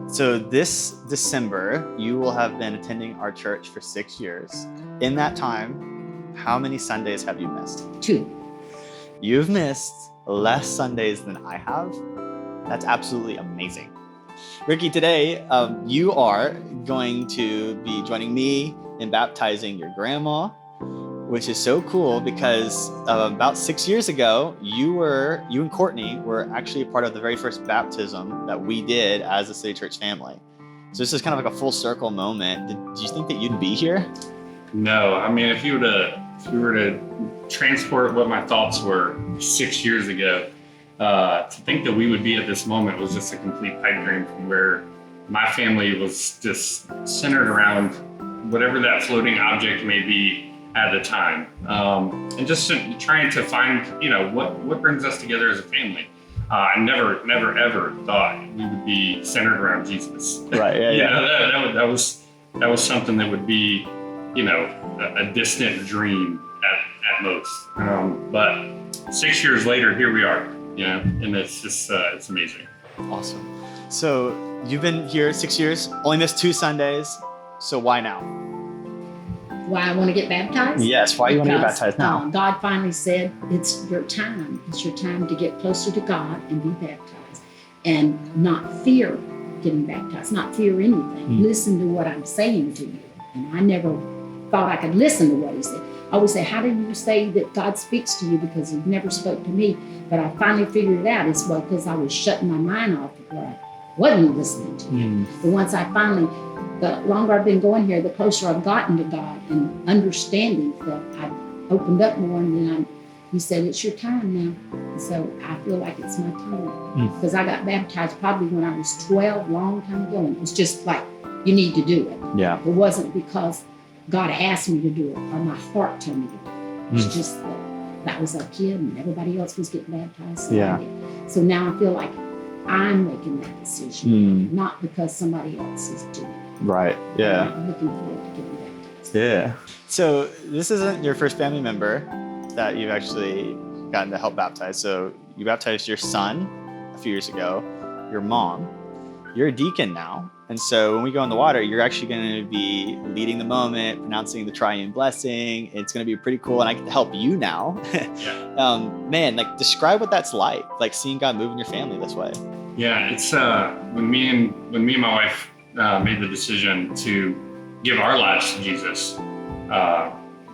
So this December, you will have been attending our church for 6 years. In that time, how many Sundays have you missed? 2. You've missed less Sundays than I have. That's absolutely amazing. Ricky, today you are going to be joining me in baptizing your grandma, which is so cool because about 6 years ago, you and Courtney were actually a part of the very first baptism that we did as a City Church family. So this is kind of like a full circle moment. Did you think that you'd be here? No, I mean, if you were to transport what my thoughts were 6 years ago, to think that we would be at this moment was just a complete pipe dream from where my family was just centered around whatever that floating object may be at the time, and just trying to find, what brings us together as a family. I never ever thought we would be centered around Jesus. Right. Yeah. That was something that would be, a distant dream at most. But 6 years later, here we are. And it's just it's amazing. Awesome. So you've been here 6 years, only missed 2 Sundays. So why now? Why I want to get baptized? Yes, why you want to get baptized now? God finally said, it's your time. It's your time to get closer to God and be baptized. And not fear getting baptized, not fear anything. Listen to what I'm saying to you. And I never thought I could listen to what he said. I always say, how do you say that God speaks to you? Because he never spoke to me. But I finally figured it out. It's because I was shutting my mind off of what I wasn't listening to. But once I finally, the longer I've been going here, the closer I've gotten to God and understanding that I've opened up more. And then he said, it's your time now. And so I feel like it's my time. Because I got baptized probably when I was 12, long time ago. And it was just like, you need to do it. Yeah. It wasn't because God asked me to do it or my heart told me to do it. It's just that was a kid and everybody else was getting baptized. So now I feel like I'm making that decision, not because somebody else is doing it. Right. Yeah. I'm looking forward to getting baptized. Yeah. So this isn't your first family member that you've actually gotten to help baptize. So you baptized your son a few years ago, your mom. You're a deacon now. And so when we go in the water, you're actually going to be leading the moment, pronouncing the triune blessing. It's going to be pretty cool. And I get to help you now. Man, describe what that's like seeing God move in your family this way. Yeah, it's when me and my wife made the decision to give our lives to Jesus,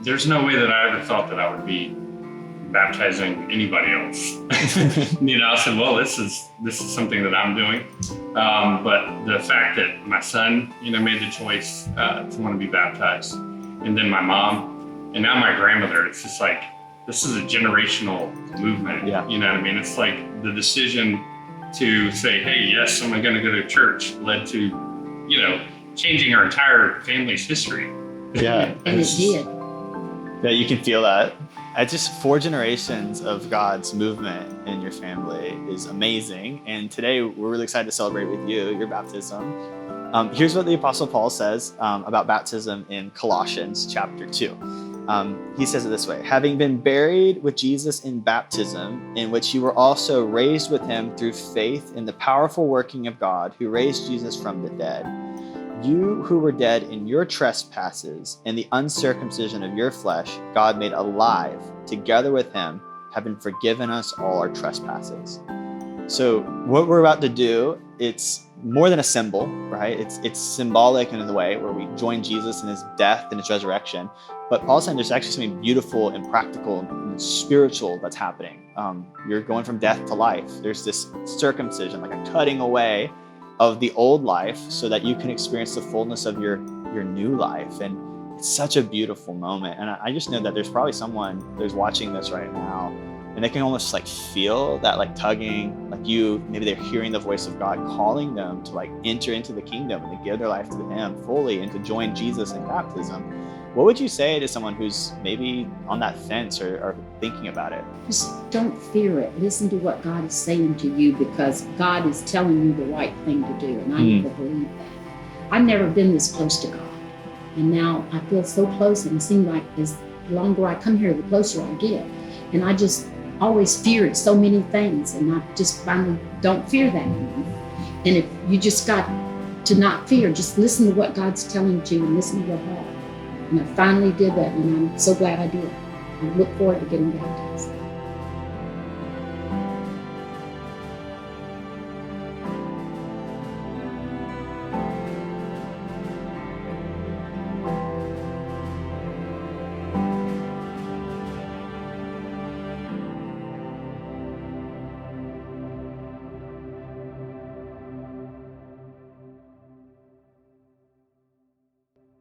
there's no way that I ever thought that I would be baptizing anybody else. I said, well, this is something that I'm doing. But the fact that my son, made the choice to want to be baptized, and then my mom, and now my grandmother, it's just like, this is a generational movement. Yeah. You know what I mean? It's like the decision to say, hey, yes, I'm going to go to church led to, changing our entire family's history. Yeah. And it did. Yeah, you can feel that. Just 4 generations of God's movement in your family is amazing. And today we're really excited to celebrate with you, your baptism. Here's what the Apostle Paul says about baptism in Colossians chapter 2. He says it this way: having been buried with Jesus in baptism, in which you were also raised with him through faith in the powerful working of God who raised Jesus from the dead. You who were dead in your trespasses and the uncircumcision of your flesh, God made alive together with him, having forgiven us all our trespasses. So what we're about to do, it's more than a symbol, right? It's symbolic in the way where we join Jesus in his death and his resurrection. But Paul said there's actually something beautiful and practical and spiritual that's happening. You're going from death to life. There's this circumcision, like a cutting away of the old life so that you can experience the fullness of your new life. And it's such a beautiful moment. And I just know that there's probably someone who's watching this right now and they can almost feel that tugging, maybe they're hearing the voice of God calling them to enter into the kingdom and to give their life to him fully and to join Jesus in baptism. What would you say to someone who's maybe on that fence or thinking about it? Just don't fear it. Listen to what God is saying to you, because God is telling you the right thing to do. And I never believe that. I've never been this close to God. And now I feel so close, and it seems like the longer I come here, the closer I get. And I just always feared so many things, and I just finally don't fear that anymore. And if you just got to not fear. Just listen to what God's telling you and listen to your heart. And I finally did that, and I'm so glad I did. I look forward to getting baptized.